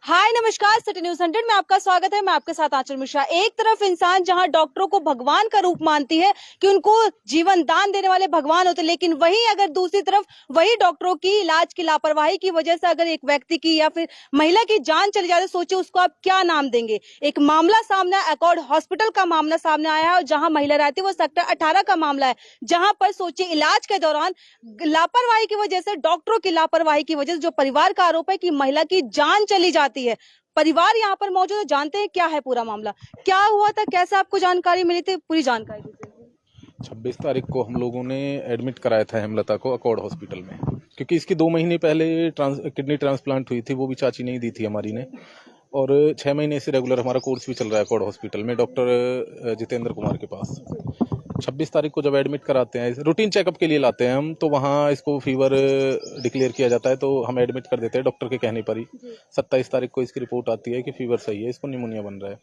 हाय नमस्कार, city news 100 में आपका स्वागत है। मैं आपके साथ आंचल मिश्रा। एक तरफ इंसान जहां डॉक्टरों को भगवान का रूप मानती है कि उनको जीवन दान देने वाले भगवान होते, लेकिन वहीं अगर दूसरी तरफ वही डॉक्टरों की इलाज की लापरवाही की वजह से अगर एक व्यक्ति की या फिर महिला की जान चली जाए तो सोचिए उसको आप क्या नाम देंगे। एक मामला सामने एकॉर्ड हॉस्पिटल का मामला सामने आया है और जहां महिला रहती है वो सेक्टर 18 का मामला है, जहां पर सोचिए इलाज के दौरान लापरवाही की वजह से, डॉक्टरों की लापरवाही की वजह से जो परिवार का आरोप है कि महिला की जान चली जाती है। परिवार यहाँ पर मौजूद है, जानते हैं क्या है पूरा मामला, क्या हुआ था, कैसे आपको जानकारी मिली थी, पूरी जानकारी दीजिए। 26 तारीख को हम लोगों ने एडमिट कराया था हेमलता को अकॉर्ड हॉस्पिटल में, क्योंकि इसकी 2 महीने पहले किडनी ट्रांसप्लांट हुई थी। वो भी चाची नहीं दी थी हमारी ने, और 6 महीने से रेगुलर हमारा कोर्स भी चल रहा है अकॉर्ड हॉस्पिटल में डॉक्टर जितेंद्र कुमार के पास। 26 तारीख को जब एडमिट कराते हैं, रूटीन चेकअप के लिए लाते हैं हम, तो वहाँ इसको फीवर डिक्लेयर किया जाता है, तो हम एडमिट कर देते हैं डॉक्टर के कहने पर ही। 27 तारीख को इसकी रिपोर्ट आती है कि फीवर सही है, इसको निमोनिया बन रहा है।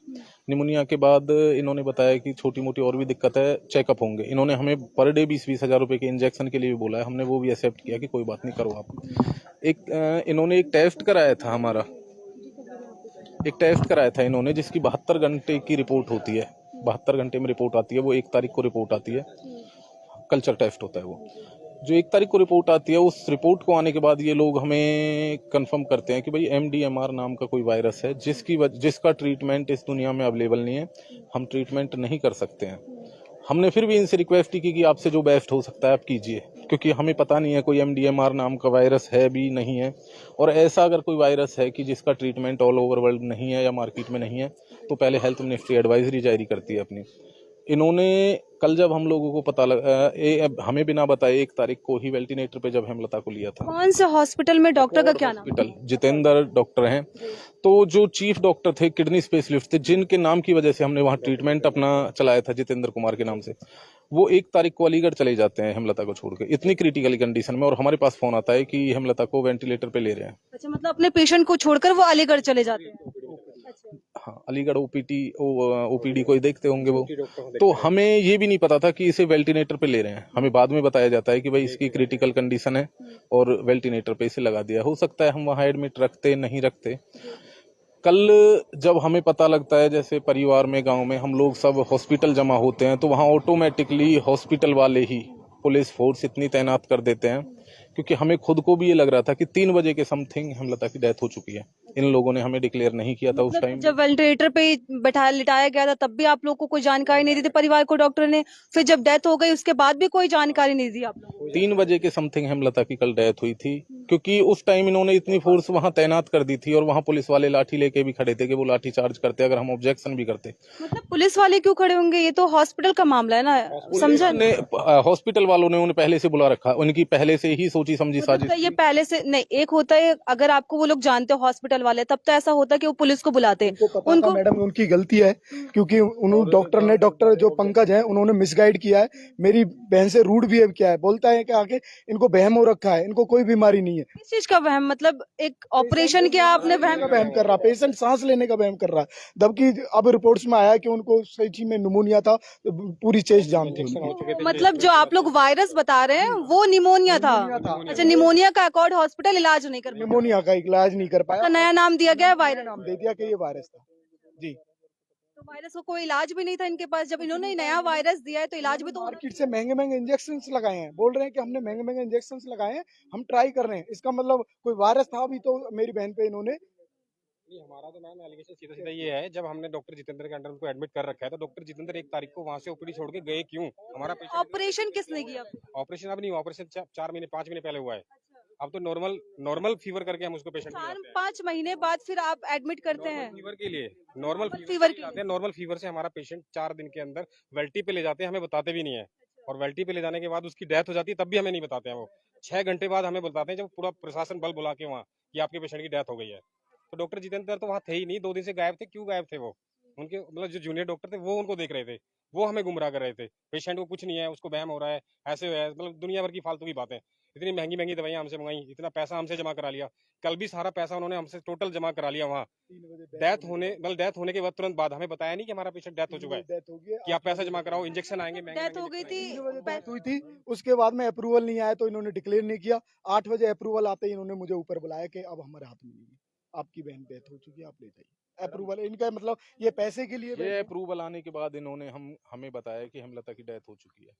निमोनिया के बाद इन्होंने बताया कि छोटी मोटी और भी दिक्कत है, चेकअप होंगे। इन्होंने हमें पर डे 20-20 हज़ार रुपए के इंजेक्शन के लिए भी बोला है, हमने वो भी एक्सेप्ट किया कि कोई बात नहीं, करो आप। इन्होंने एक टेस्ट कराया था हमारा, एक टेस्ट कराया था इन्होंने, जिसकी 72 घंटे की रिपोर्ट होती है। 72 घंटे में रिपोर्ट आती है, वो 1 तारीख को रिपोर्ट आती है। कल्चर टेस्ट होता है वो, जो 1 तारीख को रिपोर्ट आती है। उस रिपोर्ट को आने के बाद ये लोग हमें कंफर्म करते हैं कि भाई MDMR नाम का कोई वायरस है, जिसका ट्रीटमेंट इस दुनिया में अवेलेबल नहीं है, हम ट्रीटमेंट नहीं कर सकते हैं। हमने फिर भी इनसे रिक्वेस्ट की कि आपसे जो बेस्ट हो सकता है आप कीजिए, क्योंकि हमें पता नहीं है कोई MDMR नाम का वायरस है भी नहीं है, और ऐसा अगर कोई वायरस है कि जिसका ट्रीटमेंट ऑल ओवर वर्ल्ड नहीं है या मार्केट में नहीं है, तो पहले हेल्थ मिनिस्ट्री एडवाइजरी जारी करती है अपनी। इन्होंने कल जब हम लोगों को पता लगा, हमें बिना बताए 1 तारीख को ही वेंटिलेटर पे जब हेमलता को लिया था। कौन से हॉस्पिटल में, डॉक्टर का क्या नाम? हॉस्पिटल जितेंद्र डॉक्टर हैं। तो जो चीफ डॉक्टर थे, किडनी स्पेशलिस्ट थे, जिनके नाम की वजह से हमने वहाँ ट्रीटमेंट अपना चलाया था जितेंद्र कुमार के नाम से, वो 1 तारीख को अलीगढ़ चले जाते हैं हेमलता को छोड़ के, इतनी क्रिटिकल कंडीशन में, और हमारे पास फोन आता है कि हेमलता को वेंटिलेटर पे ले रहे हैं। अच्छा, मतलब अपने पेशेंट को छोड़कर वो अलीगढ़ चले जाते हैं। अच्छा। हाँ, अलीगढ़ OPD कोई देखते होंगे वो। तो हमें ये भी नहीं पता था कि इसे वेंटिलेटर पे ले रहे हैं, हमें बाद में बताया जाता है कि भाई इसकी क्रिटिकल कंडीशन है और वेंटिलेटर पे इसे लगा दिया। हो सकता है हम वहाँ एडमिट रखते नहीं रखते। कल जब हमें पता लगता है, जैसे परिवार में, गांव में हम लोग सब हॉस्पिटल जमा होते हैं, तो वहाँ ऑटोमेटिकली हॉस्पिटल वाले ही पुलिस फोर्स इतनी तैनात कर देते हैं, क्योंकि हमें खुद को भी ये लग रहा था कि 3 बजे के समथिंग हेमलता की डेथ हो चुकी है। इन लोगों ने हमें डिक्लेयर नहीं किया था उस मतलब टाइम। जब वेंटिलेटर पे बैठा लिटाया गया था तब भी आप लोग को कोई जानकारी नहीं दी थी परिवार को डॉक्टर ने, फिर जब डेथ हो गई उसके बाद भी कोई जानकारी नहीं दी आप लोगों को? 3 बजे के समथिंग हेमलता की कल डेथ हुई थी, क्योंकि उस टाइम इन्होंने इतनी फोर्स वहां तैनात कर दी थी, और वहां पुलिस वाले लाठी लेके भी खड़े थे कि वो लाठी चार्ज करते अगर हम ऑब्जेक्शन भी करते। मतलब पुलिस वाले क्यों खड़े होंगे, ये तो हॉस्पिटल का मामला है ना, समझा नहीं? हॉस्पिटल वालों ने उन्हें पहले से बुला रखा, उनकी पहले से ही सोची समझी मतलब साजिश तो ये थी। पहले से नहीं, एक होता है अगर आपको वो लोग जानते हो हॉस्पिटल वाले, तब तो ऐसा होता है कि वो पुलिस को बुलाते हैं। उनको पता था मैडम उनकी गलती है, क्योंकि उन्होंने डॉक्टर जो पंकज है उन्होंने मिसगाइड किया है, मेरी बहन से रूड बिहेव किया है। बोलता है कि आगे इनको वहम हो रखा है, इनको कोई बीमारी नहीं है। किस चीज का वहम, मतलब एक ऑपरेशन किया आपने, वहम कर रहा, पेशेंट सांस लेने का वहम कर रहा है, जबकि अब रिपोर्ट्स में आया कि उनको सच्ची में निमोनिया था, तो पूरी चेस्ट जाम थी उनकी। मतलब जो आप लोग वायरस बता रहे हैं वो निमोनिया था? अच्छा, निमोनिया का अकॉर्ड हॉस्पिटल इलाज नहीं कर पाया, निमोनिया का इलाज नहीं कर पाया, का नया नाम दिया गया है वायरस। नाम दे दिया कि ये वायरस था जी। तो वायरस को कोई इलाज भी नहीं था इनके पास, जब इन्होंने नया वायरस दिया है तो इलाज भी तो होना मार्केट से महंगे महंगे इंजेक्शन लगाए हैं, बोल रहे हैं कि हमने महंगे महंगे इंजेक्शन लगाए हैं, हम ट्राई कर रहे हैं। इसका मतलब कोई वायरस था भी तो मेरी बहन पे इन्होंने। नहीं, हमारा तो मैम एलिगेशन सीधा सीधा ये है, जब हमने डॉक्टर जितेंद्र के अंडर उनको एडमिट कर रखा है, तो डॉक्टर जितेंद्र 1 तारीख को वहां से OPD छोड़ के गए क्यों? हमारा पेशेंट ऑपरेशन किसने किया? ऑपरेशन अब नहीं, ऑपरेशन 4-5 महीने पहले हुआ है। अब तो नॉर्मल फीवर करके हम उसको पेशेंट को चार जाते हैं। 5 महीने बाद फिर आप एडमिट करते हैं? फीवर के लिए नॉर्मल फीवर फीवर के जाते हैं, नॉर्मल फीवर से हमारा पेशेंट 4 दिन के अंदर वेल्टी पे ले जाते हैं, हमें बताते भी नहीं है। और वेल्टी पे ले जाने के बाद उसकी डेथ हो जाती है, तब भी हमें नहीं बताते हैं। वो 6 घंटे बाद हमें बताते हैं, जब पूरा प्रशासन बल बुला के वहाँ कि आपके पेशेंट की डेथ हो गई है। तो डॉक्टर जितेंद्र तो वहाँ थे ही नहीं, 2 दिन से गायब थे। क्यों गायब थे वो? उनके मतलब जो जूनियर डॉक्टर थे वो उनको देख रहे थे, वो हमें गुमराह कर रहे थे। पेशेंट को कुछ नहीं है, उसको वहम हो रहा है, ऐसे है, मतलब दुनिया भर की फालतू की बातें। इतनी महंगी महंगी दवाइयां हमसे मंगाई, इतना पैसा हमसे जमा करा लिया। कल भी सारा पैसा उन्होंने हमसे टोटल जमा करा लिया वहाँ। डेथ होने के बाद तुरंत बाद हमें बताया नहीं कि हमारा पेशेंट डेथ हो चुका है, डेथ हो गई कि आप पैसा जमा कराओ, इंजेक्शन आएंगे महंगे डेथ हो महंगे गई थी। डेथ हुई थी। उसके बाद में अप्रूवल नहीं आया तो इन्होंने डिक्लेयर नहीं किया। 8 बजे अप्रूवल आते ही इन्होंने मुझे ऊपर बुलाया कि अब हमारे हाथ में नहीं है। आपकी बहन डेथ हो चुकी है, आप ले जाइए। अप्रूवल इनका मतलब ये पैसे के लिए ये बैठे हैं, अप्रूवल आने के बाद इन्होंने हमें बताया कि हेमलता की डेथ हो चुकी है। ये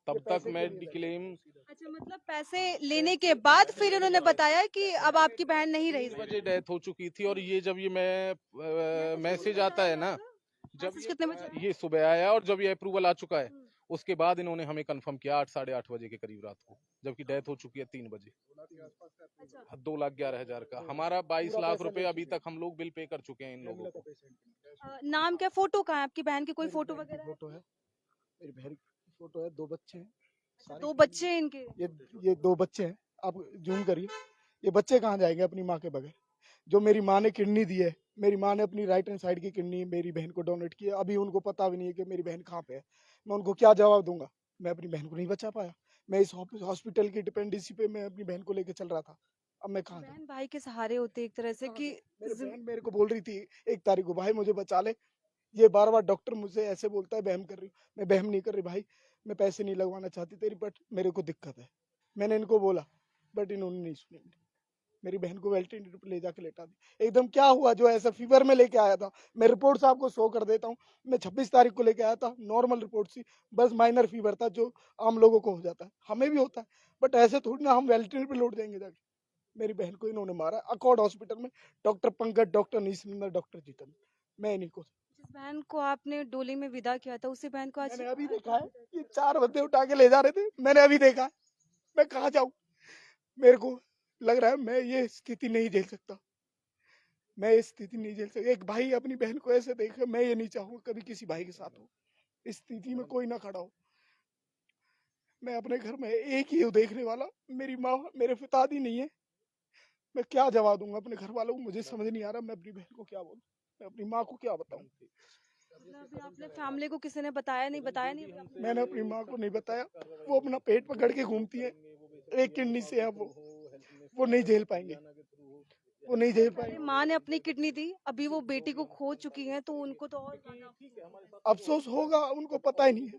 तब तक पैसे के लिए बैठे हैं। मेडिक्लेम अच्छा, मतलब पैसे लेने के बाद फिर उन्होंने बताया कि अब आपकी बहन नहीं रही। 3 बजे डेथ हो चुकी थी और ये जब ये मैं मैसेज आता है ना, जब मैसेज कितने बजे आया? ये सुबह आया और जब ये अप्रूवल आ चुका है, हम्म। उसके बाद इन्होंने हमें कंफर्म किया 8 साढ़े 8 बजे के करीब रात को, जबकि डेथ हो चुकी है 3 बजे। अच्छा, 2,11,000 का हमारा 22 पूरा लाख पैसा रुपए ले अभी चुके तक हम लोग बिल पे कर चुके हैं इन लोगों हेमलता को। पेशेंट का। नाम क्या, फोटो कहाँ है आपकी बहन की? कोई मेरी फोटो बहन की वगैरह है? फोटो है, मेरी बहन की फोटो है, 2 बच्चे हैं। अच्छा, सारी 2 फैमिली बच्चे हैं इनके। ये ये 2 बच्चे हैं। आप जूम करिए, ये बच्चे कहाँ जाएंगे अपनी माँ के बगैर? जो मेरी माँ ने किडनी दी है, मेरी माँ ने अपनी राइट हैंड साइड की किडनी मेरी बहन को डोनेट की है। अभी उनको पता भी नहीं है कि मेरी बहन कहाँ पे है। मैं उनको क्या जवाब दूंगा? मैं अपनी बहन को नहीं बचा पाया। मैं इस हॉस्पिटल की डिपेंडेंसी पे मैं अपनी बहन को लेके चल रहा था। अब मैं कहाँ जाऊँ? बहन भाई के सहारे होते एक तरह से कहाँ कि जाऊँ? मेरी बहन मेरे को बोल रही थी 1 तारीख को, भाई मुझे बचा ले। ये बार-बार डॉक्टर मुझसे ऐसे बोलता है, बहम कर रही हूँ। मैं बहम नहीं कर रही भाई, मैं पैसे नहीं लगवाना चाहती तेरी, बट मेरे को दिक्कत है। मैंने इनको बोला, बट इन्होंने नहीं सुनी मेरी बहन को वेंटिलेटर पे ले जाके लेटा दी। एकदम क्या हुआ जो ऐसा फीवर में लेके आया था, मैं रिपोर्ट्स आपको शो कर देता हूँ। मैं 26 तारीख को लेके आया था, नॉर्मल रिपोर्ट थी, बस माइनर फीवर था जो आम लोगों को हो जाता है, हमें भी होता है, बट ऐसे थोड़ी ना हम वेंटिलेटर पे लौट जाएंगे जाके। मेरी बहन को इन्होंने मारा अकॉर्ड हॉस्पिटल में, डॉक्टर पंकज, डॉक्टर नीसनंदन, डॉक्टर जितेंद्र, मैं इन्हीं को। जिस बहन को आपने डोली में विदा किया था उसी बहन को आज मैंने अभी देखा है, ये 4 बंदे उठा के ले जा रहे थे, मैंने अभी देखा है। मैं कहाँ जाऊँ? मेरे को लग रहा है मैं ये स्थिति नहीं झेल सकता। मैं ये स्थिति नहीं झेल सकता। एक भाई अपनी बहन को ऐसे देखे, मैं ये नहीं चाहूंगा कभी किसी भाई के साथ हो। इस स्थिति में कोई ना खड़ा हो। मैं अपने घर में एक ही हूँ देखने वाला। मेरी माँ, मेरे पिताजी नहीं है। मैं क्या जवाब दूंगा अपने घर वालों को? मुझे समझ नहीं आ रहा मैं अपनी बहन को क्या बोलूँ, मैं अपनी माँ को क्या बताऊँ? मतलब अभी आपने फैमिली को किसी ने बताया नहीं, बताया नहीं अभी आपने? मैंने अपनी माँ को नहीं बताया। वो अपना पेट पकड़ के घूमती है, एक किडनी से है वो नहीं झेल पाएंगे, वो नहीं झेल पहले पाएंगे। माँ ने अपनी किडनी दी, अभी वो बेटी को खो चुकी हैं तो उनको तो और ज्यादा अफसोस होगा, उनको पता ही नहीं है।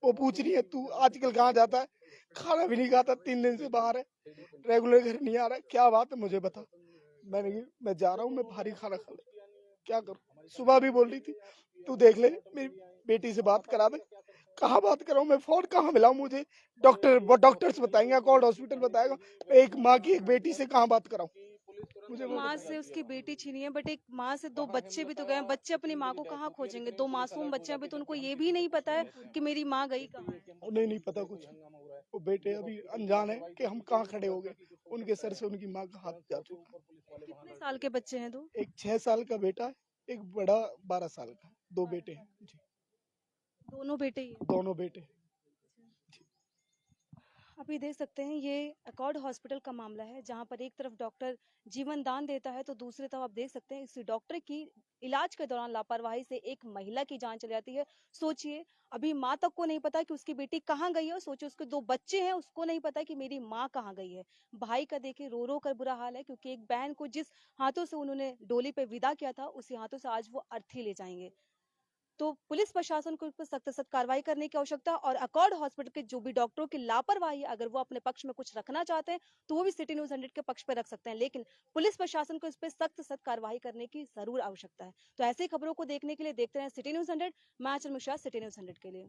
वो पूछ रही है तू आजकल कहाँ जाता है? खाना भी नहीं खाता, 3 दिन से बाहर है, रेगुलर घर नहीं आ रहा है, क्या बात है मुझे बता। मैं जा रहा हूँ, मैं भारी खाना खा ले, क्या करूँ? सुबह भी बोल रही थी तू देख ले मेरी बेटी से बात करा दे। कहाँ बात कराऊँ मैं? फोन कहाँ मिलाऊँ मुझे? डॉक्टर्स बताएंगे, अकॉर्ड हॉस्पिटल बताएगा। एक माँ की एक बेटी से कहाँ बात कराऊँ? मुझे वो माँ बताओ। से उसकी बेटी छीनी है, बट एक माँ से 2 बच्चे भी तो गए हैं। बच्चे अपनी माँ को कहाँ खोजेंगे? 2 मासूम बच्चे हैं, अभी तो उनको ये भी नहीं पता है कि मेरी माँ गई कहाँ है। उन्हें नहीं पता कुछ। वो बेटे अभी अनजान है कि हम कहाँ खड़े हो गए। उनके सर से उनकी माँ का हाथ जा चुका। कितने साल के बच्चे हैं 2? एक 6 साल का बेटा है, एक बड़ा 12 साल का। 2 बेटे हैं जी, दोनों बेटे ही हैं। दोनों बेटे। अभी देख सकते हैं ये अकॉर्ड हॉस्पिटल का मामला है, जहां पर एक तरफ डॉक्टर जीवन दान देता है तो दूसरी तरफ आप देख सकते हैं इस डॉक्टर की इलाज के दौरान लापरवाही से एक महिला की जान चली जाती है। सोचिए, अभी माँ तक को नहीं पता कि उसकी बेटी कहाँ गई है, और सोचिए उसके 2 बच्चे हैं, उसको नहीं पता कि मेरी माँ कहाँ गई है। भाई का देखिए रो रो कर बुरा हाल है, क्योंकि एक बहन को जिस हाथों से उन्होंने डोली पे विदा किया था उसी हाथों से आज वो अर्थी ले जाएंगे। तो पुलिस प्रशासन को इस पर सख्त से सख्त कार्रवाई करने की आवश्यकता है, और अकॉर्ड हॉस्पिटल के जो भी डॉक्टरों की लापरवाही है, अगर वो अपने पक्ष में कुछ रखना चाहते हैं तो वो भी सिटी न्यूज 100 के पक्ष पे रख सकते हैं, लेकिन पुलिस प्रशासन को इस पर सख्त से सख्त कार्रवाई करने की जरूर आवश्यकता है। तो ऐसी खबरों को देखने के लिए देखते रहे सिटी न्यूज 100। मैं आंचल मिश्रा, सिटी न्यूज 100 के लिए।